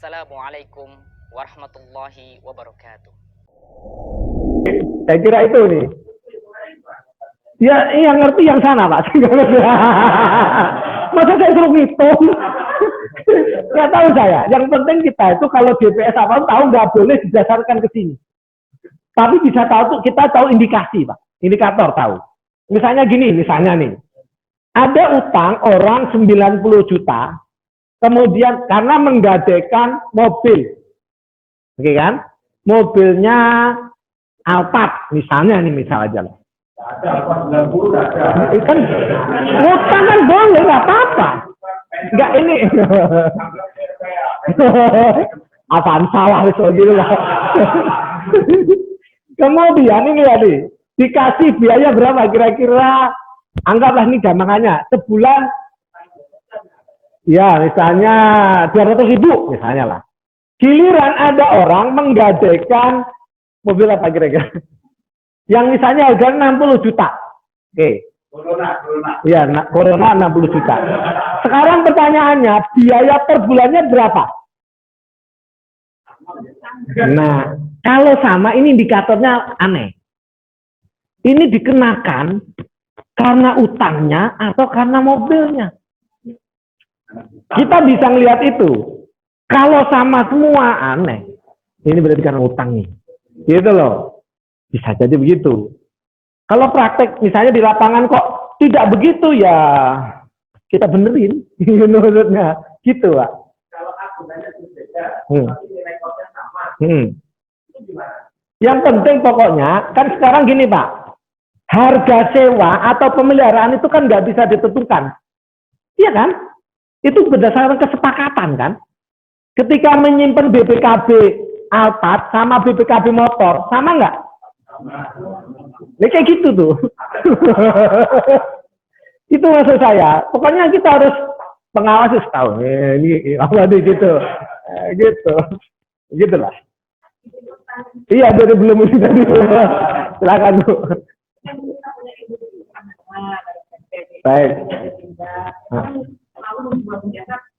Wassalamualaikum warahmatullahi wabarakatuh. Saya kira itu nih. Ya, yang ngerti yang sana, Pak. Masa saya suruh ngitung? Nggak tahu saya. Yang penting kita itu kalau GPS apa tahu nggak boleh didasarkan ke sini. Tapi bisa tahu kita tahu indikasi, Pak. Indikator tahu. Misalnya gini, misalnya nih. Ada utang orang 90 juta, kemudian karena menggadaikan mobil. Oke kan? Mobilnya Alphard, misalnya nih, misal aja lah. Ada 90 ada. Kan utang kan boleh, nggak apa-apa. Nggak ini. Apaan salah gitu lah. Kemudian ini tadi dikasih biaya berapa kira-kira? Anggaplah ini gampangannya sebulan. Ya misalnya 200.000 misalnya lah. Giliran ada orang menggadaikan mobil apa kira-kira? Yang misalnya harga 60 juta. Oke. Corona. Iya, Corona 60 juta. Sekarang pertanyaannya, biaya per bulannya berapa? Nah, kalau sama ini indikatornya aneh. Ini dikenakan karena utangnya atau karena mobilnya. Kita bisa ngelihat itu. Kalau sama semua aneh. Ini berarti karena utang nih. Gitu loh. Bisa jadi begitu. Kalau praktek misalnya di lapangan kok tidak begitu ya kita benerin. Menurutnya gitu, Pak. Kalau akuntannya berbeda, tapi rekodnya sama. Itu gimana? Yang penting pokoknya kan sekarang gini, Pak. Harga sewa atau pemeliharaan itu kan nggak bisa ditentukan. Iya kan? Itu berdasarkan kesepakatan kan. Ketika menyimpan BPKB Alphard sama BPKB motor, sama nggak? Ini kayak gitu tuh. Itu maksud saya. Pokoknya kita harus pengawas setahun. Ini apa nih gitu. Gitu. Gitulah. Iya, dari belum ini tadi. Silakan, Bu. Baik.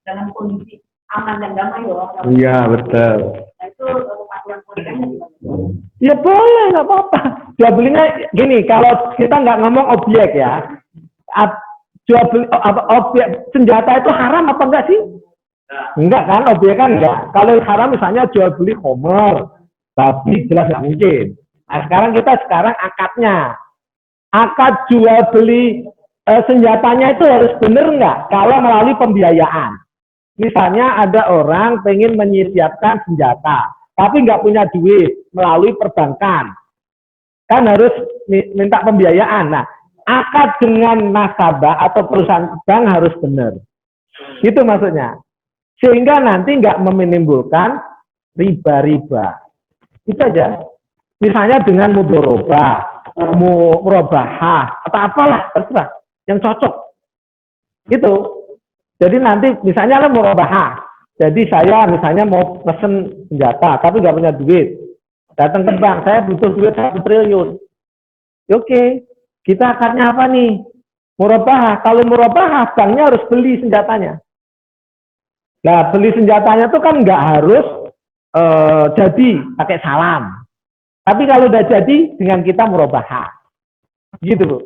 Dalam kondisi aman dan damai loh. Iya, betul. Nah, itu aturan politikanya gimana? Ya boleh, nggak apa-apa. Jual belinya gini, kalau kita nggak ngomong objek ya, jual beli objek senjata itu haram apa enggak sih? Enggak kan, objek kan enggak. Kalau haram misalnya jual beli homer, tapi jelas nggak mungkin. Nah, sekarang akadnya, akad jual beli senjatanya itu harus benar nggak? Kalau melalui pembiayaan. Misalnya ada orang pengen menyiapkan senjata, tapi nggak punya duit melalui perbankan, kan harus minta pembiayaan. Nah, akad dengan nasabah atau perusahaan bank harus benar. Itu maksudnya. Sehingga nanti nggak menimbulkan riba-riba. Itu aja. Misalnya dengan murabahah atau apalah terserah yang cocok. Itu. Jadi nanti misalnya lah murabahah. Jadi saya misalnya mau pesen senjata tapi nggak punya duit. Datang ke bank, saya butuh duit 1 triliun. Oke, kita akadnya apa nih? Murabahah. Kalau murabahah, banknya harus beli senjatanya. Nah, beli senjatanya itu kan nggak harus jadi pakai salam. Tapi kalau udah jadi dengan kita murabahah. Gitu,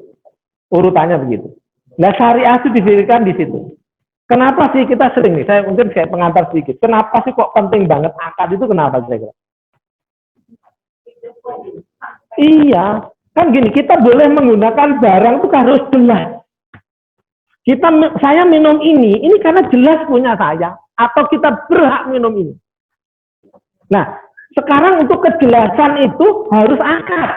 urutannya begitu. Nah, syariah itu didirikan di situ. Kenapa sih kita sering nih, saya mungkin kayak pengantar sedikit. Kenapa sih kok penting banget akad itu, kenapa kira-kira? Iya, kan gini, kita boleh menggunakan barang itu harus jelas. Saya minum ini karena jelas punya saya, atau kita berhak minum ini. Nah, sekarang untuk kejelasan itu harus akad.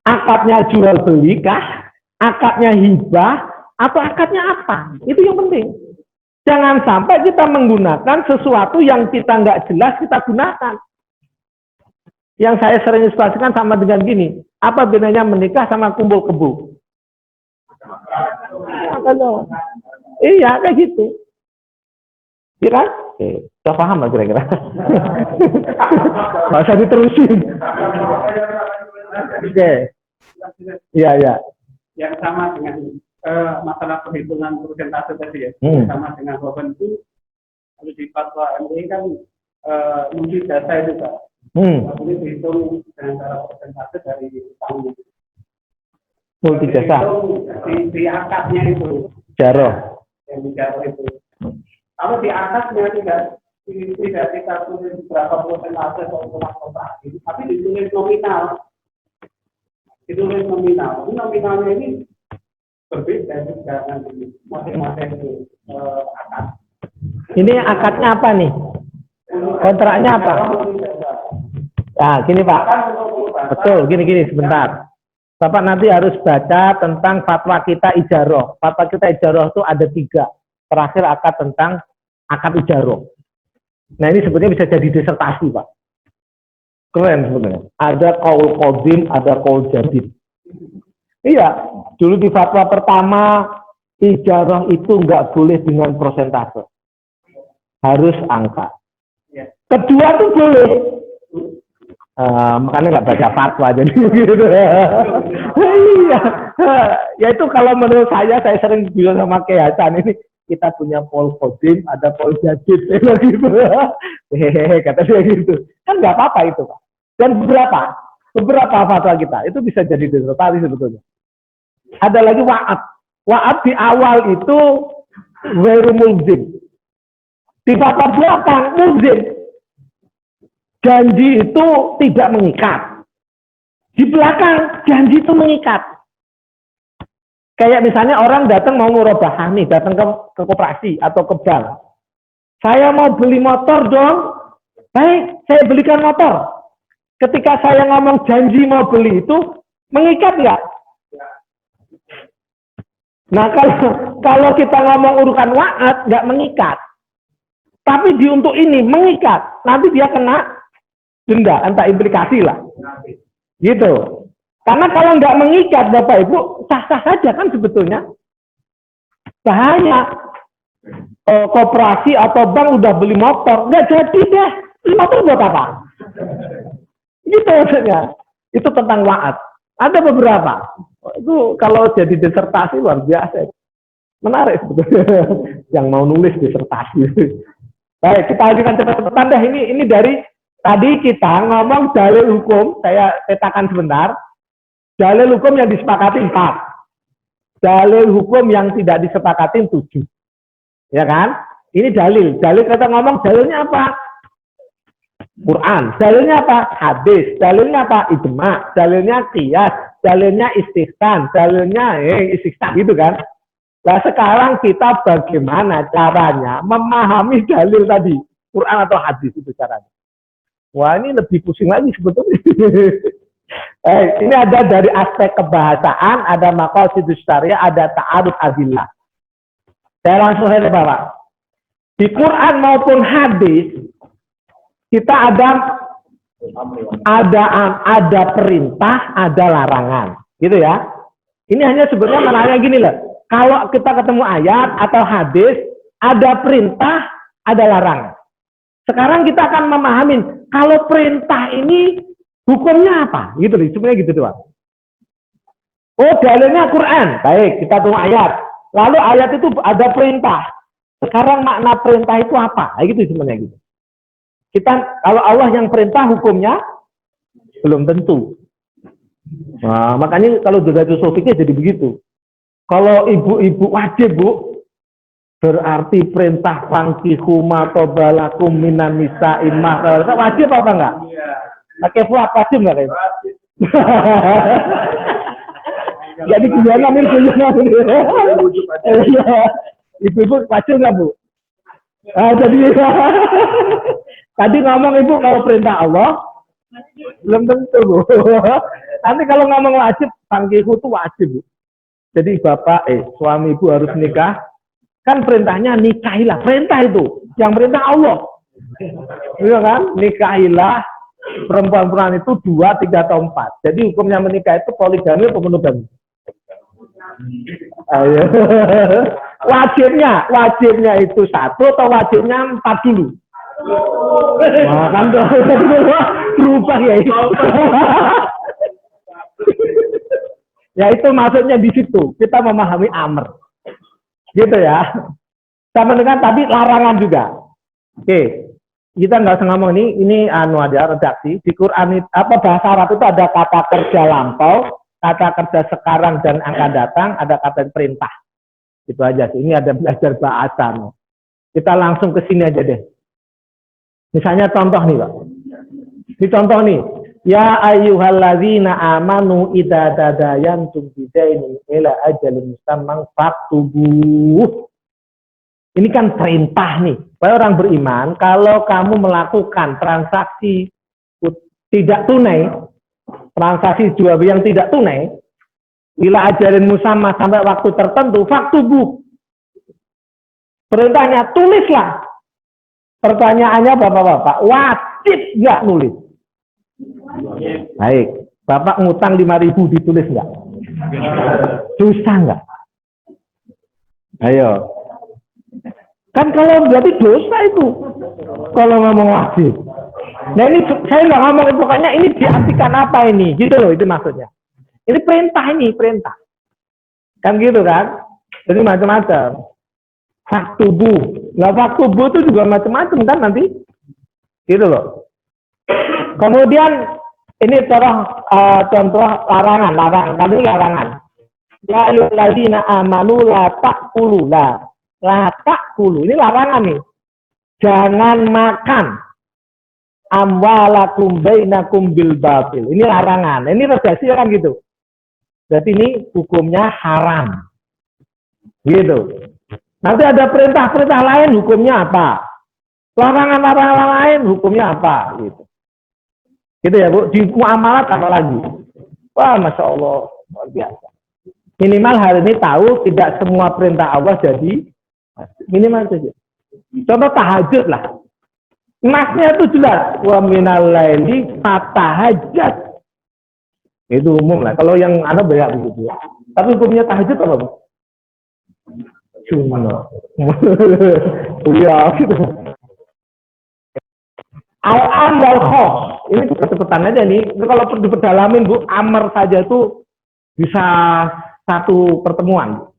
Akadnya jual beli kah? Akadnya hibah? Atau akadnya apa? Itu yang penting. Jangan sampai kita menggunakan sesuatu yang kita nggak jelas kita gunakan. Yang saya sering ilustrasikan sama dengan gini. Apa bedanya menikah sama kumpul kebo? Iya, kayak gitu. Iya kan? Sudah paham lah kira-kira. Nggak usah diterusin. Oke. Iya. Yang sama dengan masalah perhitungan persentase tadi ya, sama dengan beban itu Kalau di fatwa MUI kan mungkin data itu Pak. Ini dihitung dengan cara persentase dari tahun. Multi jasa. Di akadnya itu. Jaro. Yang di jaro itu. Kalau di akadnya tidak kita tulis berapa persentase keuntungan koperasi, tapi ditulis nominal. Ditulis nominal. Ini nominalnya ini berbeda juga nanti masing-masing akad. Ini akadnya apa nih? Kontraknya apa? Nah, gini Pak. Betul, gini sebentar. Bapak nanti harus baca tentang fatwa kita ijaroh. Fatwa kita ijaroh itu ada 3. Terakhir akad tentang akad ijaroh. Nah ini sebetulnya bisa jadi disertasi Pak. Keren sebenarnya. Ada qaul qadim, ada qaul jadid. Iya, dulu di fatwa pertama ijaroh itu nggak boleh dengan persentase. Harus angka. Kedua tuh boleh. Makanya nggak baca fatwa jadi gitu. Iya. Ya itu kalau menurut saya sering bilang sama Kiai Hasan ini kita punya pol kodim, ada pol jadid, gitu. Hehehe, kata dia gitu. Kan nggak apa-apa itu Pak. Dan beberapa fatwa kita itu bisa jadi disertasi sebetulnya. Ada lagi wa'ad. Wa'ad di awal itu ghairu mulzim. Di fatwa belakang mulzim. Janji itu tidak mengikat. Di belakang janji itu mengikat. Kayak misalnya orang datang mau murabahah nih, datang ke koperasi atau ke bank. Saya mau beli motor dong. Baik, saya belikan motor. Ketika saya ngomong janji mau beli itu mengikat nggak? Nah kalau kita ngomong urukan wa'ad nggak mengikat. Tapi di untuk ini mengikat. Nanti dia kena denda, entah implikasi lah. Gitu. Karena kalau nggak mengikat Bapak Ibu, sah-sah saja kan sebetulnya. Bahaya. Koperasi atau bank udah beli motor, nggak jadi deh. Beli motor buat apa? Gitu maksudnya. Itu tentang wa'ad. Ada beberapa. Itu kalau jadi disertasi luar biasa. Menarik sebetulnya. Yang mau nulis disertasi. Baik, kita lanjutkan cepat-cepat deh. Ini dari tadi kita ngomong dalil hukum, saya petakan sebentar. Dalil hukum yang disepakati 4. Dalil hukum yang tidak disepakati 7. Ya kan? Ini dalil. Dalil kita ngomong dalilnya apa? Quran. Dalilnya apa? Hadis. Dalilnya apa? Ijma. Dalilnya qiyas. Dalilnya istihsan. Dalilnya istihsan gitu kan? Nah sekarang kita bagaimana caranya memahami dalil tadi? Quran atau hadis itu caranya. Wah ini lebih pusing lagi sebetulnya. Ini ada dari aspek kebahasaan, ada maqasidus syariah, ada ta'arud adillah. Saya langsung saja Bapak. Di Quran maupun hadis kita ada perintah, ada larangan, gitu ya. Ini hanya sebenarnya menanya gini loh. Kalau kita ketemu ayat atau hadis, ada perintah, ada larangan. Sekarang kita akan memahami kalau perintah ini hukumnya apa, gitu nih, sebenarnya gitu doang. Oh, dalilnya Quran, baik, kita tunggu ayat. Lalu ayat itu ada perintah. Sekarang makna perintah itu apa? Nah, gitu sebenarnya gitu. Kita kalau Allah yang perintah hukumnya belum tentu. Nah, makanya kalau dari fikih jadi begitu. Kalau ibu-ibu wajib Bu, berarti perintah fangkihu ma tobalakum minan nisa'i ma wajib apa enggak? Pakai fuat wajib enggak kayak? Jadi gimana nih ibu-ibu wajib enggak Bu? Jadi tadi ngomong ibu kalau perintah Allah belum tentu Bu. Nanti kalau ngomong wajib fangkihu itu wajib Bu. Jadi bapak suami ibu harus nikah. Kan perintahnya nikahilah, perintah itu, yang perintah Allah, iya kan? Nikahilah perempuan-perempuan itu 2, 3 atau 4. Jadi hukumnya menikah itu poligami atau monogami? Wajibnya itu 1 atau wajibnya 4 dulu? Nah, kan berubah ya. Ya itu maksudnya di situ kita memahami amr. Gitu ya. Sama dengan tadi larangan juga. Oke, kita nggak usah ngomong ini anu aja redaksi di Quran bahasa Arab itu ada kata kerja lampau, kata kerja sekarang dan akan datang, ada kata perintah. Itu aja sih. Ini ada belajar bahasa. Kita langsung ke sini aja deh. Misalnya contoh nih, Pak. Ini contoh nih. Ya ayyuhalladzina amanu idza tadayantum bidainin ila ajalin musamman faktubuh. Ini kan perintah nih. Supaya orang beriman, kalau kamu melakukan transaksi tidak tunai, transaksi jual beli yang tidak tunai, ila ajalin musamma sampai waktu tertentu, faktubuh. Perintahnya tulislah. Pertanyaannya Bapak-bapak, wajib nggak nulis? Baik, Bapak ngutang 5.000 ditulis nggak? Dosa nggak? Ayo. Kan kalau berarti dosa itu. Kalau ngomong wajib. Nah ini saya nggak ngomong, pokoknya ini diartikan apa ini? Gitu loh, itu maksudnya. Ini perintah. Kan gitu kan? Jadi macam-macam. Faktubuh. Nah, faktubuh itu juga macam-macam kan nanti. Gitu loh. Kemudian ini contoh larangan. Kali larangan. Ya ayyuhalladzina amanu la ta'kulu la ta'kulu. Ini larangan nih. Jangan makan amwalakum bainakum bil batil. Ini larangan. Ini redaksi kan gitu. Berarti ini hukumnya haram. Gitu. Nanti ada perintah-perintah lain hukumnya apa? Larangan-larangan lain hukumnya apa? Gitu. Gitu ya Bu. Di muamalat apa lagi? Wah, Masya Allah. Luar biasa. Minimal hari ini tahu tidak semua perintah Allah jadi minimal saja. Contoh tahajud lah. Masnya itu jelas. Wa minal laili fatahajjat. Itu umum lah. Kalau yang ada banyak begitu. Tapi hukumnya tahajud apa Bu? Cuma. Iya gitu. Al-amr al-khos. Ini cepetan aja nih. Kalau perlu diperdalamin Bu, amr saja itu bisa satu pertemuan.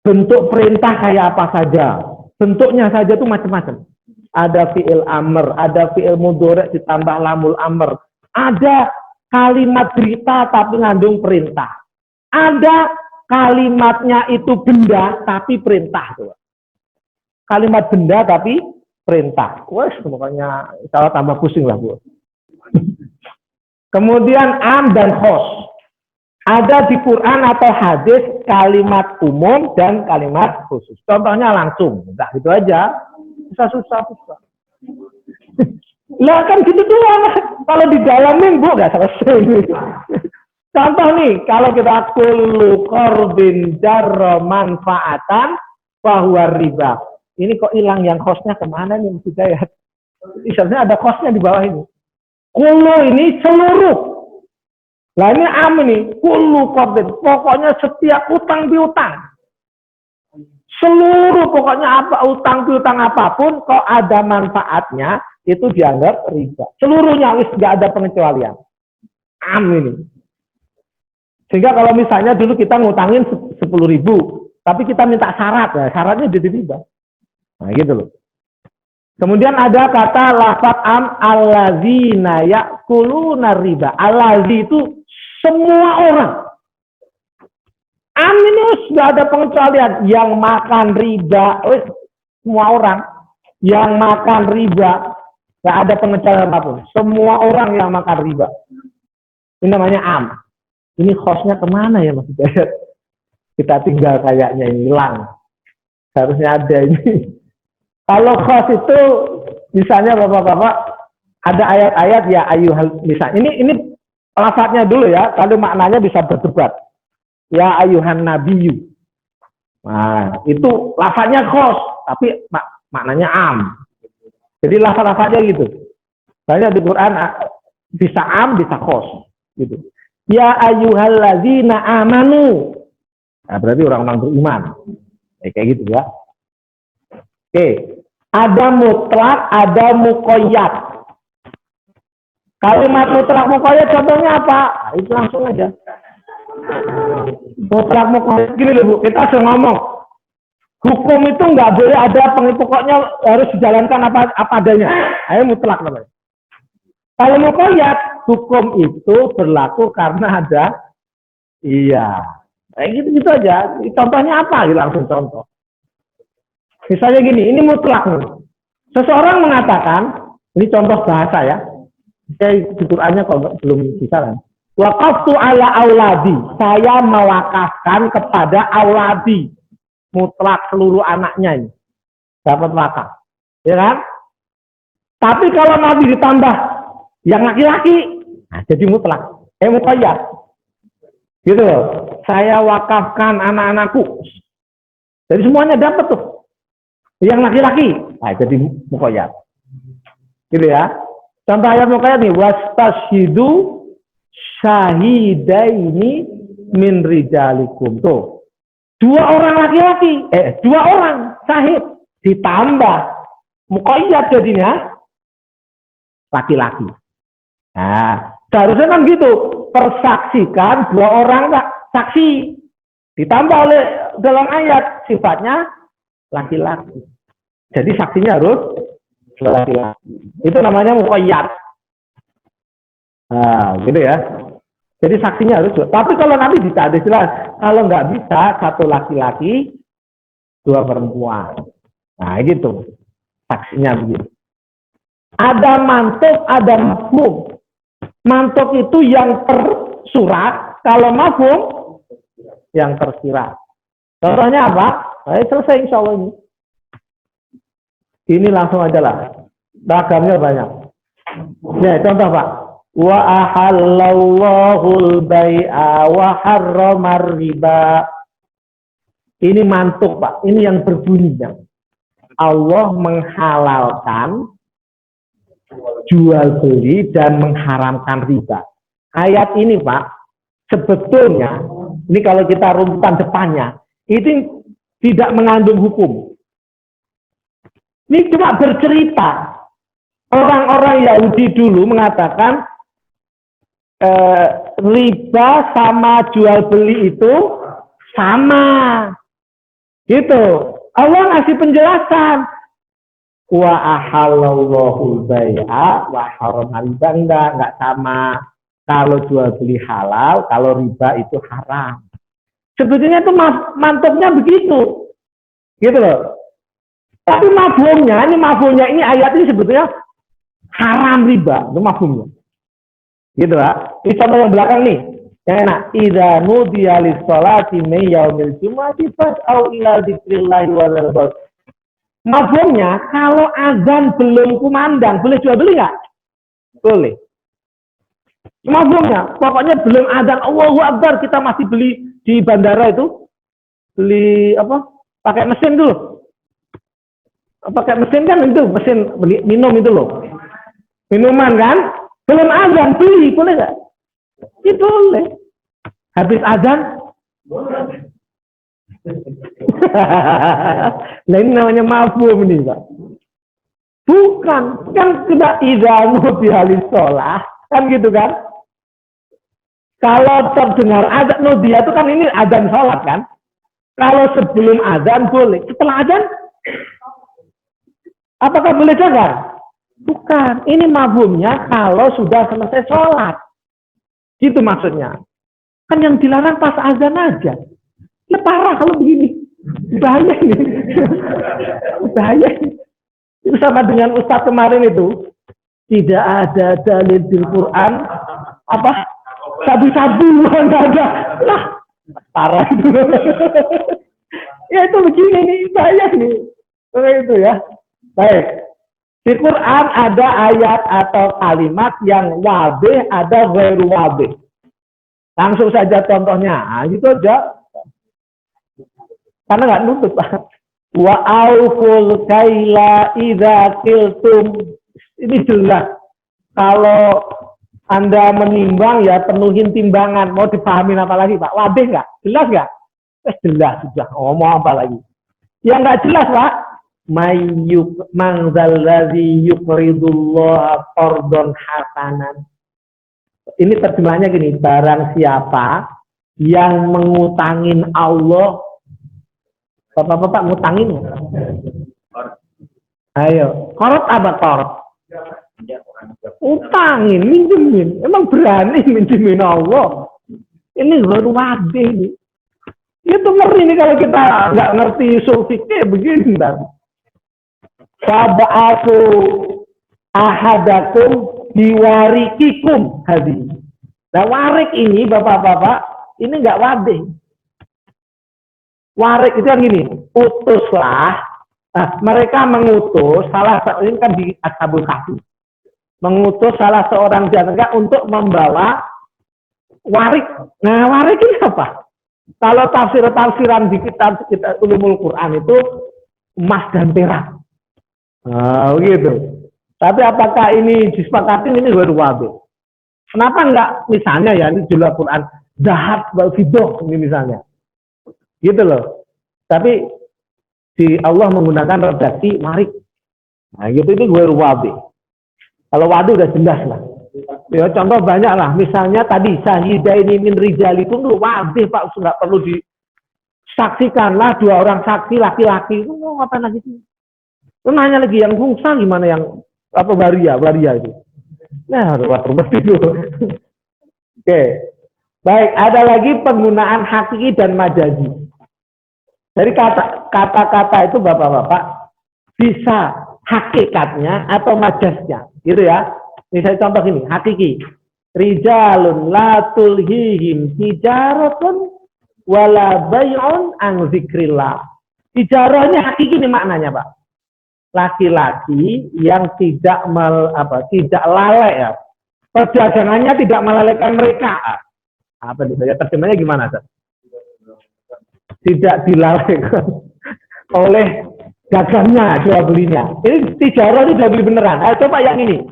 Bentuk perintah kayak apa saja. Bentuknya saja tuh macam-macam. Ada fi'il amr, ada fi'il mudhari' ditambah lamul amr. Ada kalimat berita tapi ngandung perintah. Ada kalimatnya itu benda tapi perintah. Kalimat benda tapi perintah. Wah, pokoknya kalau tambah pusing lah Bu. Kemudian am dan khos. Ada di Quran atau hadis kalimat umum dan kalimat khusus. Contohnya langsung, enggak gitu aja. Susah. Lah kan gitu doang. Kalau didalamin Bu enggak selesai. Contoh nih, kalau kita kullu qardin jarra manfaatan fahuwa riba. Ini kok hilang yang kosnya kemana nih Mas Hidayat? Sebenarnya ada kosnya di bawah ini. Kullu ini seluruh. Nah ini am ini, kullu qardin. Pokoknya setiap utang piutang. Seluruh pokoknya apa utang piutang apapun kok ada manfaatnya itu dianggap riba. Seluruhnya wis nggak ada pengecualian. Am ini. Sehingga kalau misalnya dulu kita ngutangin 10.000, tapi kita minta syarat, ya syaratnya jadi riba. Nah gitu loh. Kemudian ada kata lafaz am allazina ya'kuluna riba. Allazi itu semua orang. Am ini sudah ada pengecualian. Yang makan riba, semua orang. Yang makan riba, nggak ada pengecualian apapun. Semua orang yang makan riba. Ini namanya am. Ini khosnya kemana ya Mas Hidayat? Kita tinggal kayaknya hilang. Harusnya ada ini. Kalau khos itu misalnya Bapak-bapak ada ayat-ayat ya ayuhal misalnya. Ini lafadznya dulu ya, kalau maknanya bisa berdebat. Ya ayuhan nabiyyu. Nah, itu lafadznya khos, tapi maknanya am. Jadi lafaz-lafadznya gitu. Banyak di Quran bisa am, bisa khos gitu. Ya ayyuhalladzina amanu. Nah, berarti orang-orang beriman. Kayak gitu ya. Oke. Ada mutlak, ada muqayyad. Kalimat mutlak muqayyad contohnya apa? Nah, itu langsung aja. Mutlak muqayyad gini loh Bu, kita harus ngomong. Hukum itu nggak boleh ada pokoknya harus dijalankan apa adanya. Ayo mutlak namanya. Kalau muqayyad, hukum itu berlaku karena ada iya. Gitu aja. Contohnya apa? Gitu, langsung contoh. Misalnya gini, ini mutlak nih. Seseorang mengatakan, ini contoh bahasa ya. Saya di Qur'annya kalau belum bisa kan. Waqaftu ala auladi. Saya mewakafkan kepada auladi. Mutlak seluruh anaknya ini. Dapat wakaf. Ya kan? Tapi kalau Nabi ditambah yang laki-laki, nah jadi mutlak. Muqayyad. Gitu loh. Saya wakafkan anak-anakku. Jadi semuanya dapat tuh. Yang laki-laki, nah jadi muqayyad. Gitu ya. Contoh ayat muqayyad nih, wastashidu syahidaini min rijalikum. Tuh. 2 orang laki-laki, 2 orang syahid ditambah muqayyad jadinya laki-laki. Nah, seharusnya kan gitu, persaksikan 2 orang saksi ditambah oleh dalam ayat sifatnya laki-laki. Jadi saksinya harus laki-laki. Itu namanya muqayyad. Nah, gitu ya. Jadi saksinya harus. Tapi kalau nanti bisa ada istilah, kalau nggak bisa 1 laki-laki, 2 perempuan. Nah, gitu. Saksinya begitu. Ada mantuk, ada mafhum. Mantuk itu yang tersurat, kalau mafhum yang tersirat. Contohnya apa? Selesai insya Allah ini. Ini langsung aja lah. Ragamnya banyak. Ya, contoh Pak. Wa ahallallahul bai'a wa harramar riba. Ini mantuk Pak. Ini yang berbunyi. Allah menghalalkan jual beli dan mengharamkan riba. Ayat ini Pak, sebetulnya ini kalau kita runtutan depannya, itu tidak mengandung hukum. Ini cuma bercerita. Orang-orang Yahudi dulu mengatakan riba sama jual beli itu sama. Gitu. Allah ngasih penjelasan. Wa ahallallahu bai'a wa harrama riba, enggak sama. Kalau jual beli halal, kalau riba itu haram. Sebetulnya itu mantapnya begitu. Gitu loh. Tapi mafhumnya ini ayat ini sebetulnya haram riba, itu mafhumnya. Gitu lah. Ini contoh yang belakang nih. Yang enak. Idza nudiya lis-sholati min yaumil jumu'ati fas'au ila dzikrillahi wa dzarul. Mafhumnya kalau azan belum kumandang, boleh jual beli enggak? Boleh. Mafhumnya, pokoknya belum azan Allahu Akbar, kita masih beli di bandara itu. Beli apa? Pakai mesin dulu. Pakai mesin kan itu, mesin minum itu loh. Minuman kan? Belum azan, beli, boleh nggak? Ya boleh. Habis azan? Boleh. Nah ini namanya mafhum ini Pak. Bukan, kan tidak idamu bihalis sholah. Kan gitu kan? Kalau terdengar azan, dia itu kan ini azan sholat kan? Kalau sebelum azan boleh. Setelah azan? Apakah boleh jaga? Bukan. Ini mafhumnya kalau sudah selesai sholat. Gitu maksudnya. Kan yang dilarang pas azan aja. Ya parah kalau begini. Bahaya ini. Bahaya ini. Itu sama dengan Ustadz kemarin itu. Tidak ada dalil di Quran. Apa? Sabu-sabuan ada. Nah, parah itu. Ya itu begini nih. Bahaya nih. Itu ya. Baik. Di Quran ada ayat atau kalimat yang wabih, ada ghairu wabih. Langsung saja contohnya. Nah, gitu aja. Karena nggak nuntut, Pak. Wa auful kaila idza qiltum. Ini jelas. Kalau Anda menimbang ya penuhin timbangan. Mau dipahamin apa lagi, Pak? Wabih nggak? Jelas nggak? Jelas sudah. Ngomong apa lagi? Yang nggak jelas, Pak. Mayyuk mangzalladzi yuqridullah qardon hasanan. Ini terjemahannya gini, barang siapa yang mengutangin Allah Bapak-bapak ngutangin. Ayo, korot apa korot? Utangin, minjemin. Emang berani minjemin Allah? Ini baru wadih nih. Itu ngeri nih kalau kita nggak ngerti usul fikih begini dan. Sab'atu ahadakum biwarikikum hadis. Nah warik ini bapak-bapak ini nggak wadih. Warik itu kan gini, utuslah. Nah, mereka mengutus salah satu ini kan di Ashabul Kahfi. Mengutus salah seorang di antara untuk membawa warik. Nah, warik ini apa? Kalau tafsiran di kitab Ulumul Quran itu emas dan perak. Nah, begitu. Tapi apakah ini disepakati ini baru wabe? Kenapa enggak misalnya ya ini jumlah Quran zahab wal fiddah ini misalnya. Gitu loh. Tapi si Allah menggunakan redaksi warik. Nah, gitu itu baru wabe. Kalau wadu udah jelas lah. Ya, contoh banyak lah. Misalnya tadi syahidaini min rijalikum itu wabe Pak, nggak perlu disaksikanlah dua orang saksi laki-laki. Itu mau ngapain lagi sih? Lu nanya lagi yang bungsa gimana yang apa waria itu. Nah, rumah itu. Oke. Baik, ada lagi penggunaan hakiki dan majazi. Dari kata-kata itu bapak-bapak bisa hakikatnya atau majasnya, gitu ya. Misalnya contoh ini, hakiki. Rijalun la tulhihim tijaratun wala bay'un an zikrillah. Tijarahnya hakiki ini maknanya, Pak. Laki-laki yang tidak tidak lalai ya. Perdagangannya tidak melalaikan mereka. Apa nih? Terjemahnya gimana, Pak? Tidak dilalaikan oleh dagangnya, jual belinya. Ini tijarah ini jual beli beneran. Ayo coba yang ini.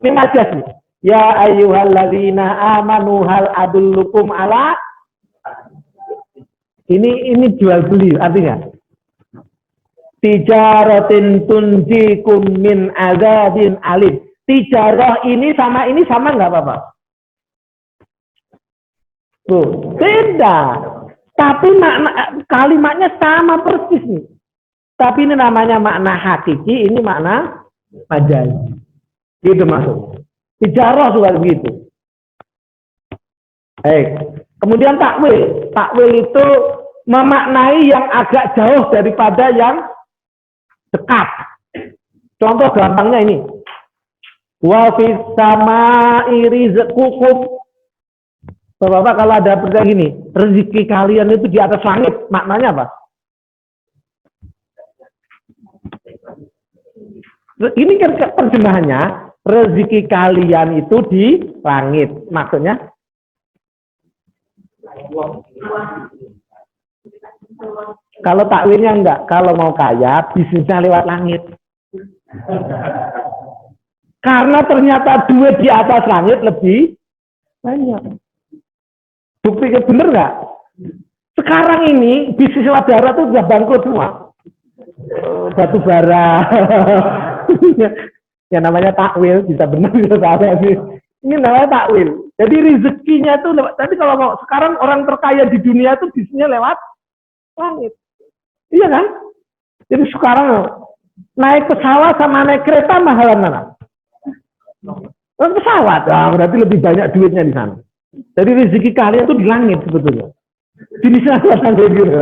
Ini majas nih. Ya ayyuhalladzina amanu hal adullukum ala. Ini jual beli artinya. Tijaratin tunjikum min azabin alim. Tijarah ini sama nggak Bapak? Tuh, beda. Tapi makna kalimatnya sama persis nih. Tapi ini namanya makna hakiki, ini makna majazi. Gitu maksudnya. Tijarah juga begitu. Kemudian takwil. Takwil itu memaknai yang agak jauh daripada yang dekat. Contoh gampangnya ini. Wa fis samai rizqukum. Bapak-bapak kalau ada pertanyaan gini, rezeki kalian itu di atas langit, maknanya apa? Ini kan terjemahannya, rezeki kalian itu di langit. Maksudnya? Kalau takwilnya enggak, kalau mau kaya, bisnisnya lewat langit. Karena ternyata duit di atas langit lebih banyak. Buktinya bener nggak? Sekarang ini bisnis lewat darat tuh udah bangkrut semua. Batu bara. Ya namanya takwil, bisa benar bisa salah sih. Ini namanya takwil. Jadi rezekinya tuh lewat. Tapi kalau mau sekarang orang terkaya di dunia tuh bisnisnya lewat langit. Iya kan? Jadi sekarang naik pesawat sama naik kereta mahalan mana? Pesawat, berarti lebih banyak duitnya di sana. Jadi rezeki kalian tuh di langit sebetulnya. Jenisnya apa gitu.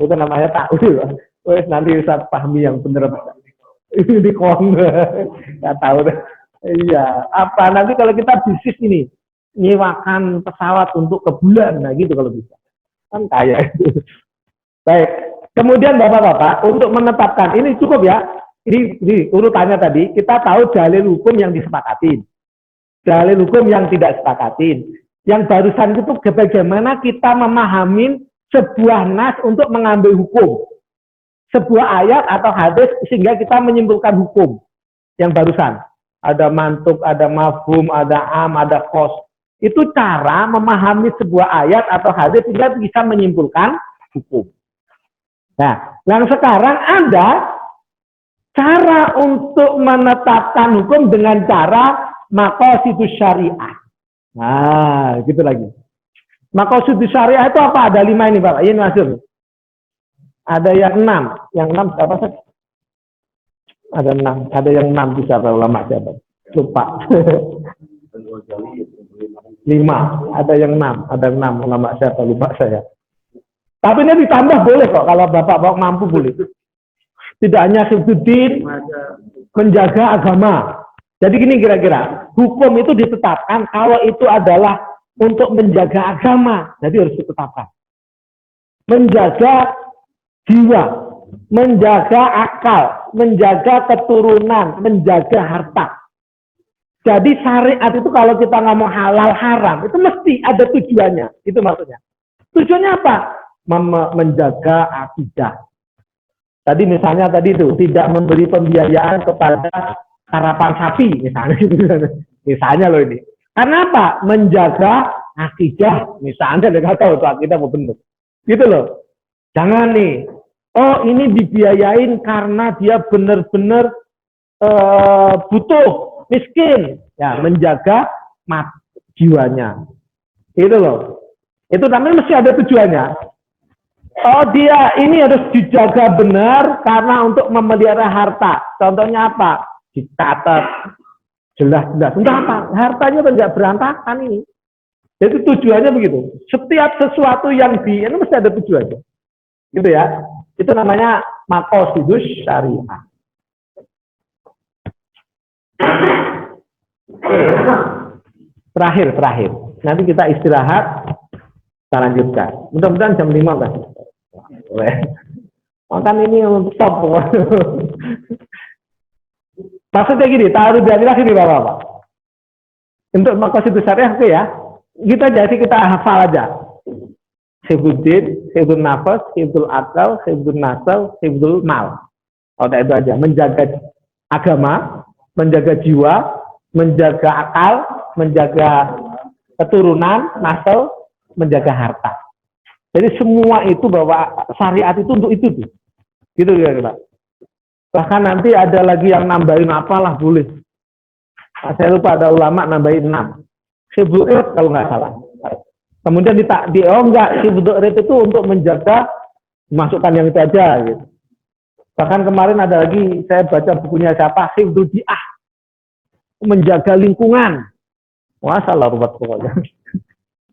Itu namanya takwil. Wes nanti Ustaz pahami yang bener. Ini di kon. Enggak tahu deh. Iya, apa nanti kalau kita bisnis ini nyewakan pesawat untuk ke bulan, nah gitu kalau bisa. Kan kaya itu. Baik. Kemudian Bapak-bapak untuk menetapkan ini cukup ya. Ini urutannya tadi kita tahu dalil hukum yang disepakatin. Dalil hukum yang tidak sepakatin. Yang barusan itu bagaimana kita memahami sebuah nas untuk mengambil hukum. Sebuah ayat atau hadis sehingga kita menyimpulkan hukum. Yang barusan. Ada mantuk, ada mafhum, ada am, ada kos. Itu cara memahami sebuah ayat atau hadis sehingga bisa menyimpulkan hukum. Nah, yang sekarang ada cara untuk menetapkan hukum dengan cara maqasidus syariah. Nah, gitu lagi. Maqasidus syariah itu apa? Ada 5 ini, Bapak. Ini maksud. Ada yang 6. Yang 6 siapa sih? Ada 6. Ada yang 6 bisa ulama siapa? Lupa. 5. Ada yang 6. Ada 6 ulama siapa? Lupa saya. Tapi ini ditambah boleh kok. Kalau bapak mampu boleh. Tidak hanya hifdzuddin, menjaga agama. Jadi gini kira-kira, hukum itu ditetapkan kalau itu adalah untuk menjaga agama. Jadi harus ditetapkan. Menjaga jiwa, menjaga akal, menjaga keturunan, menjaga harta. Jadi syariat itu kalau kita ngomong halal haram, itu mesti ada tujuannya. Itu maksudnya. Tujuannya apa? Menjaga akidah. Tadi misalnya itu tidak memberi pembiayaan kepada karapan sapi misalnya. Misalnya loh ini. Karena apa? Menjaga akidah. Misalnya dia nggak tahu itu akidah mau benar. Gitu loh. Jangan nih. Oh ini dibiayain karena dia benar-benar butuh, miskin. Ya menjaga jiwanya. Itu loh. Itu namanya mesti ada tujuannya. Oh dia ini harus dijaga benar karena untuk memelihara harta. Contohnya apa? Dicatat jelas-jelas. Untuk apa? Hartanya tidak berantakan ini. Jadi tujuannya begitu. Setiap sesuatu yang ini mesti ada tujuannya. Gitu ya. Itu namanya maqasidus syariah. Terakhir. Nanti kita istirahat. Kita lanjutkan. Mudah-mudahan jam 5 kan. Makan ini top. Maksudnya gini, ta'aruf bi'adillah gini Bapak-Bapak. Untuk maqasidus syariah oke ya. Kita hafal aja. Hifdzuddin, hifdzun nafas, hifdzul akal, hifdzun nasal, hifdzul mal. Udah itu aja. Menjaga agama, menjaga jiwa, menjaga akal, menjaga keturunan, nasal, menjaga harta. Jadi semua itu bahwa syariat itu untuk itu tuh. Gitu ya, Pak. Bahkan nanti ada lagi yang nambahin apalah boleh. Nah, saya lupa ada ulama nambahin 6. Hifdzul irid kalau nggak salah. Kemudian hifdzul irid itu untuk menjaga masukkan yang itu aja gitu. Bahkan kemarin ada lagi saya baca bukunya siapa? Hifdzul bi'ah. Menjaga lingkungan. Masalah ruwet pokoknya.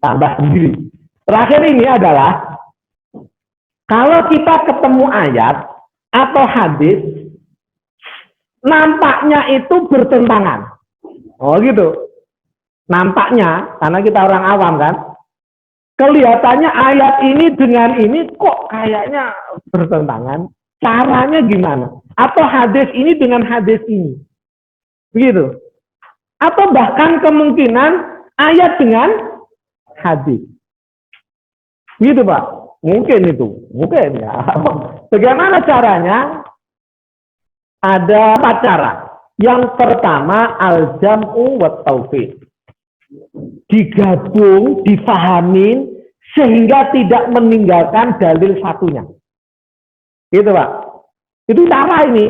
Tambah sendiri. Terakhir ini adalah kalau kita ketemu ayat atau hadis nampaknya itu bertentangan. Oh gitu. Nampaknya karena kita orang awam kan. Kelihatannya ayat ini dengan ini kok kayaknya bertentangan. Caranya gimana? Atau hadis ini dengan hadis ini. Begitu. Atau bahkan kemungkinan ayat dengan hadis. Gitu Pak, mungkin itu, mungkin ya. Bagaimana caranya? Ada 4 cara. Yang pertama al-jam'u wa taufiq. Digabung, difahamin sehingga tidak meninggalkan dalil satunya. Gitu Pak. Itu cara ini,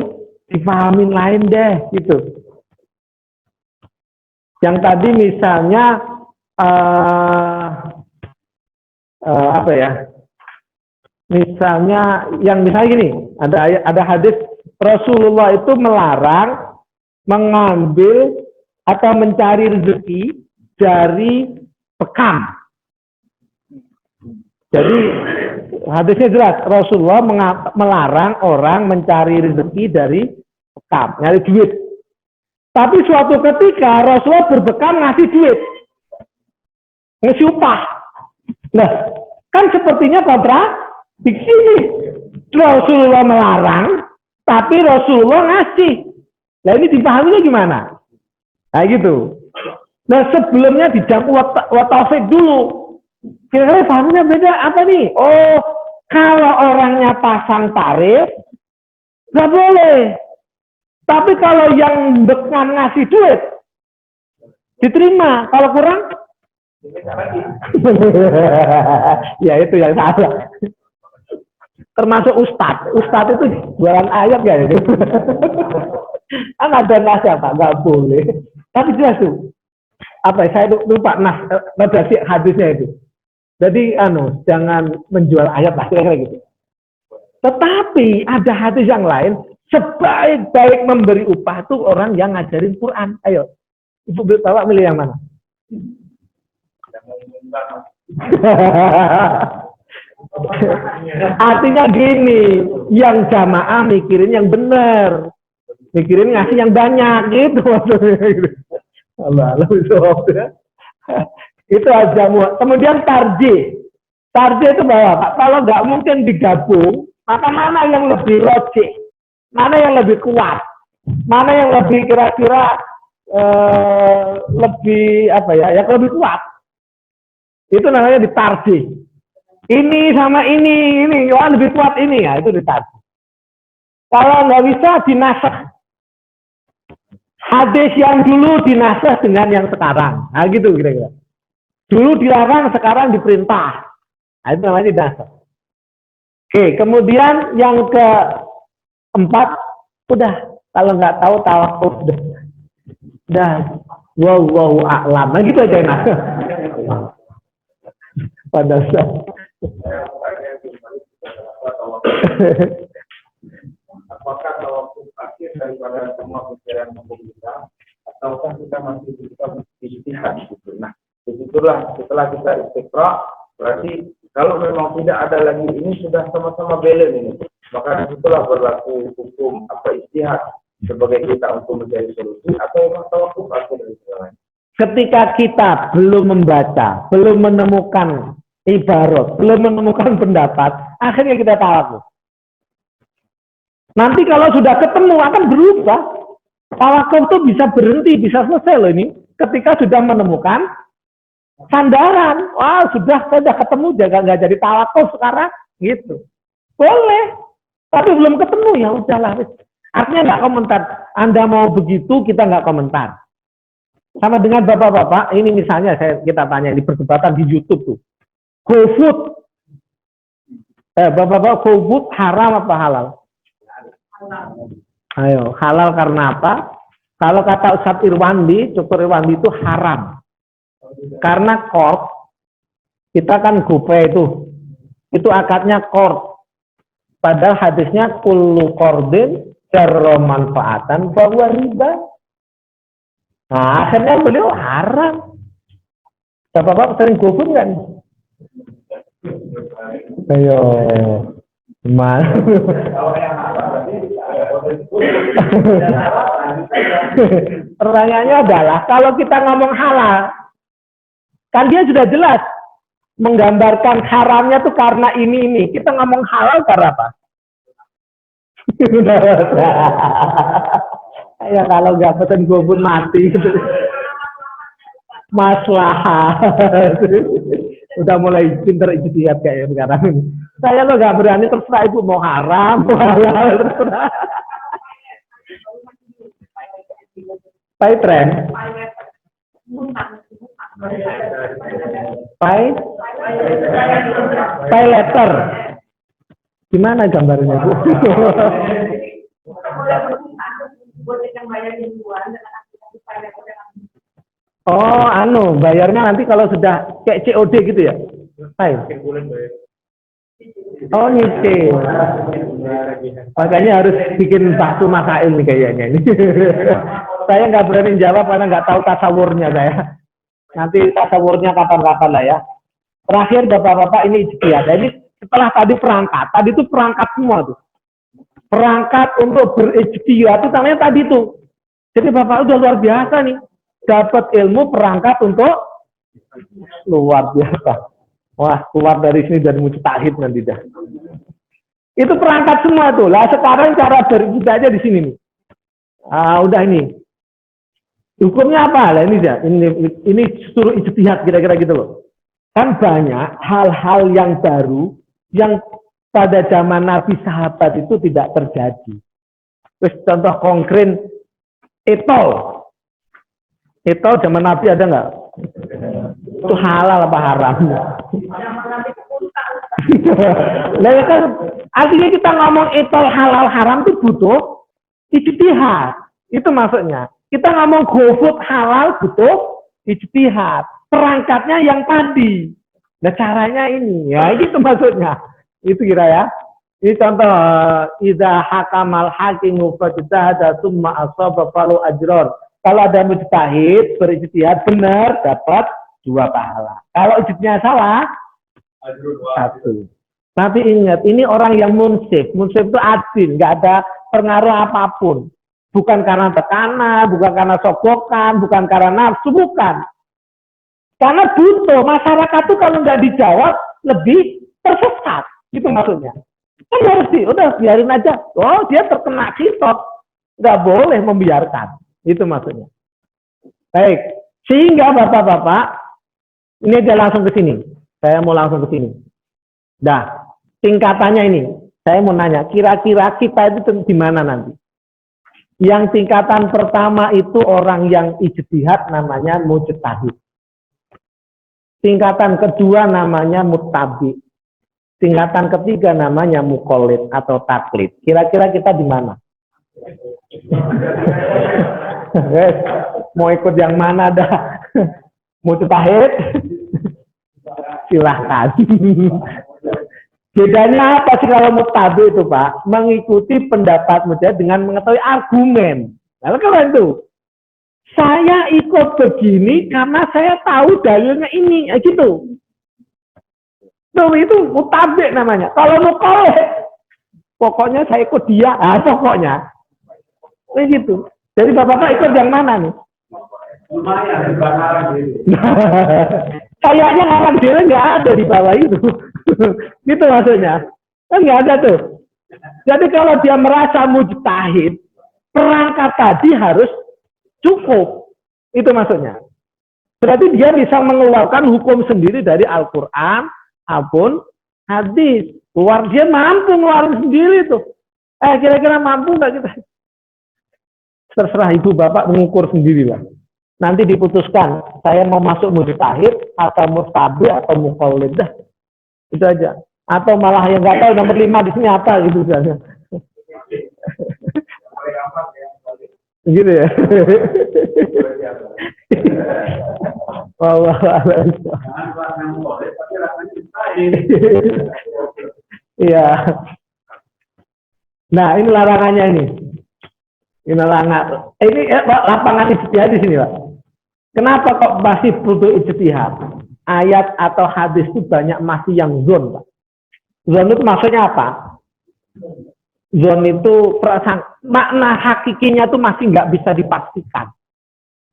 difahamin lain deh, gitu. Yang tadi misalnya apa ya? Misalnya gini, ada hadis Rasulullah itu melarang mengambil atau mencari rezeki dari bekam. Jadi hadisnya jelas Rasulullah melarang orang mencari rezeki dari bekam, nyari duit. Tapi suatu ketika Rasulullah berbekam ngasih duit, ngasih upah. Nah, kan sepertinya kontradiksi nih. Rasulullah melarang, tapi Rasulullah ngasih. Nah ini dipahaminya gimana? Nah gitu. Nah sebelumnya dijam wa taufik dulu. Kira-kira pahamnya beda apa nih? Oh, kalau orangnya pasang tarif, nggak boleh. Tapi kalau yang bekam ngasih duit, diterima. Kalau kurang, ya itu yang salah. Termasuk ustadz. Ustadz itu jualan ayat ya itu. Kan ada nasnya Pak, nggak boleh. Tapi jelas tuh. Apa? Saya lupa redaksi hadisnya itu. Jadi jangan menjual ayat lah kira-kira gitu. Tetapi ada hadis yang lain, sebaik-baik memberi upah itu orang yang ngajarin Quran. Ayo, Ibu Bapak milih yang mana? Artinya gini, yang jamaah mikirin yang benar, mikirin ngasih yang banyak gitu maksudnya. Allah itu aja. Kemudian tarjih itu bahwa kalau nggak mungkin digabung, maka mana yang lebih logik, mana yang lebih kuat, mana yang lebih kira-kira lebih apa ya, yang lebih kuat, itu namanya ditarjih. Ini sama ini wah lebih kuat ini ya, itu ditarjih. Kalau nggak bisa dinasakh, hadis yang dulu dinasakh dengan yang sekarang, nah gitu kira-kira. Dulu dilarang, sekarang diperintah, nah, itu namanya dinasakh. Oke, kemudian yang keempat, udah kalau nggak tahu tawakuf udah wow a'lam, nah gitu aja enak. Pada saat apakah tawakuf akhir daripada semua pikiran kita, ataukah kita masih bisa ijtihad gitu. Nah, disitulah setelah kita istiqra, berarti kalau memang tidak ada lagi ini sudah sama-sama belen ini, maka disitulah berlaku hukum apa ijtihad sebagai kita untuk mencari solusi, atau memang tawakuf akhir dari segalanya. Ketika kita belum membaca, belum menemukan ibarat, belum menemukan pendapat, akhirnya kita tawakuf. Nanti kalau sudah ketemu akan berubah. Tawakuf itu bisa berhenti, bisa selesai loh ini. Ketika sudah menemukan sandaran, wah sudah saya sudah ketemu, jaga nggak jadi tawakuf sekarang, gitu. Boleh, tapi belum ketemu ya udahlah. Artinya nggak komentar. Anda mau begitu, kita nggak komentar. Sama dengan bapak-bapak, ini misalnya kita tanya di perdebatan di YouTube tuh. GoFood. Bapak-bapak, GoFood haram apa halal? Ayo, halal karena apa? Kalau kata Ustadz Irwandi, Dr. Irwandi itu haram. Karena korp, kita kan GoPay itu akadnya korp. Padahal hadisnya kullu qordin jarra manfaatan bahwa riba. Nah, akhirnya beliau haram. Bapak-bapak sering GoFood kan? Ayo, gimana? Pertanyaannya adalah, kalau kita ngomong halal, kan dia sudah jelas menggambarkan haramnya tuh karena ini. Kita ngomong halal karena apa? Ya kalau nggak pesen GoFood mati gitu. Maslahat. Udah mulai pinter ijtihad kayak sekarang. Saya lo nggak berani, terserah ibu mau haram, mau halal, terserah. Pay trend. Pay letter. Gimana gambarnya Bu? Oh, bayarnya nanti kalau sudah kayak COD gitu ya? Pay. Oh, nyicil. Makanya harus bikin bakso masail nih kayaknya ini. Saya nggak berani jawab karena nggak tahu tasawurnya saya. Nanti tasawurnya kapan-kapan lah ya. Terakhir bapak-bapak ini ijtihad. Ini setelah tadi perangkat, tadi itu perangkat semua tuh. Perangkat untuk berijtihad itu namanya tadi tuh. Jadi bapak udah luar biasa nih. Dapat ilmu perangkat untuk luar biasa. Wah, keluar dari sini dan mujtahid nanti dah. Itu perangkat semua tuh. Lah sekarang cara berijtihad aja di sini nih. Udah ini. Hukumnya apa? Lah ini suruh ijtihad kira-kira gitu loh. Kan banyak hal-hal yang baru yang pada zaman Nabi sahabat itu tidak terjadi. Terus contoh konkret etol. Etol zaman Nabi ada nggak? Itu halal apa haram? Nah, kan artinya kita ngomong etol halal haram itu butuh ijtihad. Itu maksudnya. Kita ngomong GoFood halal butuh ijtihad. Perangkatnya yang tadi. Nah caranya ini. Ya itu maksudnya. Itu kira ya. Ini contoh, idza hakamal hakimu fajtahada tsumma asaba falu ajron. Kalau ada mujtahid berijtihad benar dapat 2 pahala. Kalau ijtihadnya salah 1. Tapi ingat, ini orang yang munsif. Munsif itu adil, nggak ada pengaruh apapun. Bukan karena tekanan, bukan karena sogokan, bukan karena nafsu, bukan. Karena butuh, masyarakat tuh kalau nggak dijawab lebih tersesat. Itu maksudnya. Kan harus udah biarin aja. Oh, dia terkena kitab. Nggak boleh membiarkan. Itu maksudnya. Baik. Sehingga Bapak-bapak, ini aja langsung ke sini. Saya mau langsung ke sini. Dah, tingkatannya ini. Saya mau nanya, kira-kira kita itu di mana nanti? Yang tingkatan pertama itu orang yang ijtihad namanya mujtahid. Tingkatan kedua namanya muttabi. Tingkatan ketiga namanya muqallid atau taklid. Kira-kira kita di mana? Mau ikut yang mana dah? Mujtahid? Silahkan. Bedanya apa sih kalau muttabi itu Pak? Mengikuti pendapat mujtahid dengan mengetahui argumen. Lalu kalau itu, saya ikut begini karena saya tahu dalilnya ini, gitu. Tuh itu muttabi namanya. Kalau muqallid, pokoknya saya ikut dia, pokoknya. Gitu. Jadi Bapak-bapak ikut yang mana nih? Lumayan, bakaran gitu. Kayaknya ngarang diri nggak ada di bawah itu. Gitu maksudnya. Kan nggak ada tuh. Jadi kalau dia merasa mujtahid, perangkat tadi harus cukup. Itu maksudnya. Berarti dia bisa mengeluarkan hukum sendiri dari Al-Quran, apun hadis. Dia mampu ngeluarin sendiri tuh. Kira-kira mampu nggak kita? Terserah ibu bapak mengukur sendirilah. Nanti diputuskan, saya mau masuk mujtahid atau mustabi atau muqallid, dah. Itu aja. Atau malah yang nggak tahu nomor 5 di sini apa gitu saja. Gitu ya. Iya. Nah, ini larangannya ini. Ini larangan. Ini lapangan ijtihad di sini, Pak. Kenapa kok masih butuh ijtihad? Ayat atau hadis itu banyak masih yang zon, Pak. Zon itu maksudnya apa? Zon itu perasaan, makna hakikinya itu masih nggak bisa dipastikan.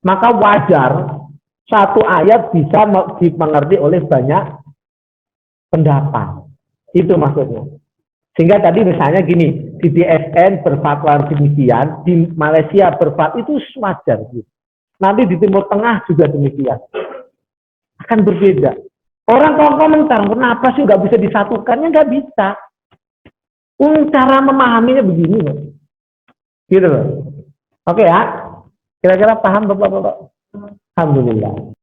Maka wajar satu ayat bisa dimengerti oleh banyak pendapat. Itu maksudnya. Sehingga tadi misalnya gini, di DSN berfatwa demikian, di Malaysia berfatwa itu wajar. Gitu. Nanti di Timur Tengah juga demikian. Akan berbeda. Orang kalau komentar, kenapa sih nggak bisa disatukannya? Nggak bisa. Cara memahaminya begini. Gitu loh. Oke ya. Kira-kira paham Bapak-bapak? Alhamdulillah.